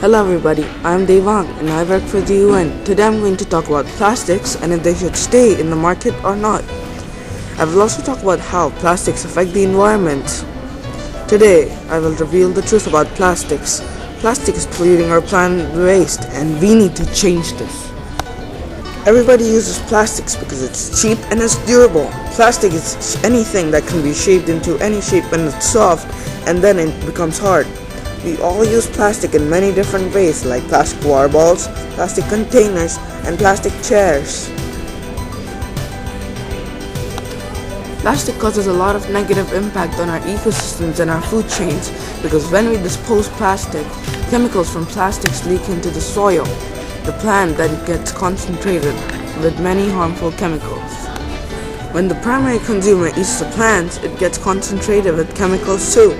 Hello everybody, I'm Devang and I work for the UN. Today I'm going to talk about plastics and if they should stay in the market or not. I will also talk about how plastics affect the environment. Today, I will reveal the truth about plastics. Plastic is polluting our planet with waste and we need to change this. Everybody uses plastics because it's cheap and it's durable. Plastic is anything that can be shaped into any shape and it's soft and then it becomes hard. We all use plastic in many different ways like plastic water bottles, plastic containers, and plastic chairs. Plastic causes a lot of negative impact on our ecosystems and our food chains because when we dispose plastic, chemicals from plastics leak into the soil. The plant then gets concentrated with many harmful chemicals. When the primary consumer eats the plants, it gets concentrated with chemicals too.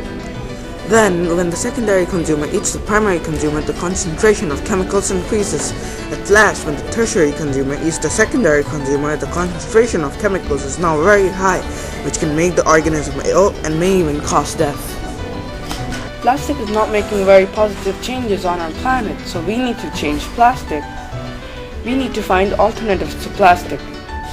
Then, when the secondary consumer eats the primary consumer, the concentration of chemicals increases. At last, when the tertiary consumer eats the secondary consumer, the concentration of chemicals is now very high, which can make the organism ill and may even cause death. Plastic is not making very positive changes on our planet, so we need to change plastic. We need to find alternatives to plastic.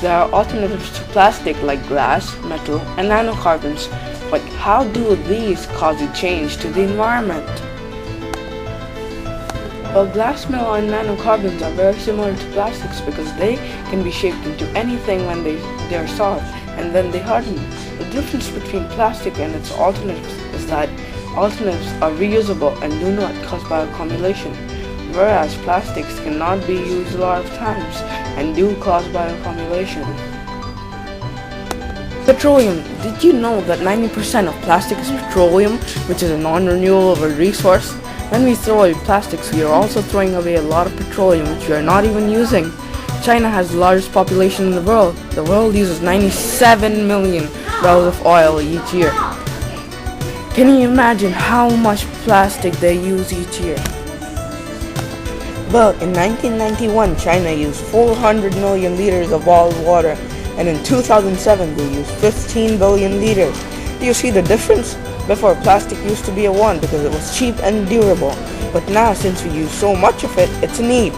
There are alternatives to plastic like glass, metal, and nanocarbons. But how do these cause a change to the environment? Well, glass, metal, and nanocarbons are very similar to plastics because they can be shaped into anything when they are soft and then they harden. The difference between plastic and its alternatives is that alternatives are reusable and do not cause bioaccumulation, whereas plastics cannot be used a lot of times and do cause bioaccumulation. Petroleum. Did you know that 90% of plastic is petroleum, which is a non-renewable resource? When we throw away plastics, we are also throwing away a lot of petroleum, which we are not even using. China has the largest population in the world. The world uses 97 million barrels of oil each year. Can you imagine how much plastic they use each year? Well, in 1991, China used 400 million liters of bottled water. And in 2007, they used 15 billion liters. Do you see the difference? Before, plastic used to be a want because it was cheap and durable. But now, since we use so much of it, it's a need.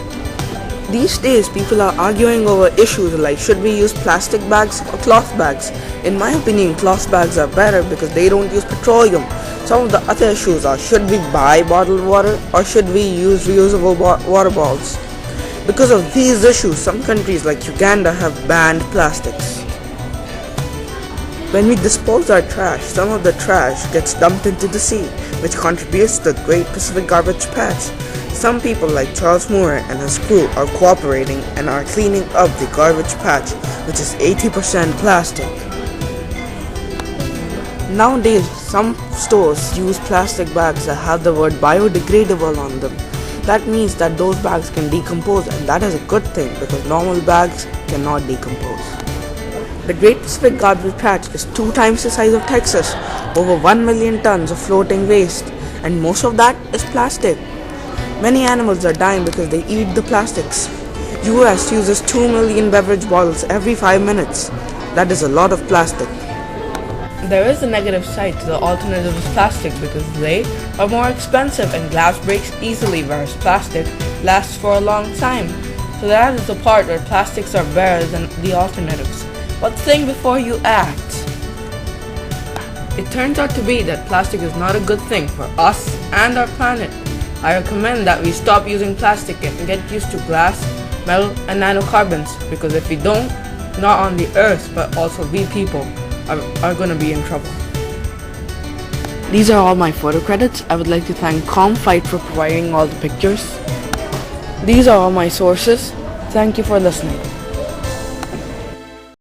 These days, people are arguing over issues like should we use plastic bags or cloth bags. In my opinion, cloth bags are better because they don't use petroleum. Some of the other issues are should we buy bottled water or should we use reusable water bottles. Because of these issues, some countries like Uganda have banned plastics. When we dispose our trash, some of the trash gets dumped into the sea, which contributes to the Great Pacific Garbage Patch. Some people like Charles Moore and his crew are cooperating and are cleaning up the garbage patch, which is 80% plastic. Nowadays, some stores use plastic bags that have the word biodegradable on them. That means that those bags can decompose, and that is a good thing because normal bags cannot decompose. The Great Pacific Garbage Patch is 2 times the size of Texas, over 1 million tons of floating waste, and most of that is plastic. Many animals are dying because they eat the plastics. US uses 2 million beverage bottles every 5 minutes. That is a lot of plastic. There is a negative side to the alternative of plastic because they are more expensive and glass breaks easily, whereas plastic lasts for a long time. So that is the part where plastics are better than the alternatives. But think before you act. It turns out to be that plastic is not a good thing for us and our planet. I recommend that we stop using plastic and get used to glass, metal, and nanocarbons because if we don't, not on the earth but also we people are going to be in trouble. These are all my photo credits. I would like to thank ComFight for providing all the pictures. These are all my sources. Thank you for listening.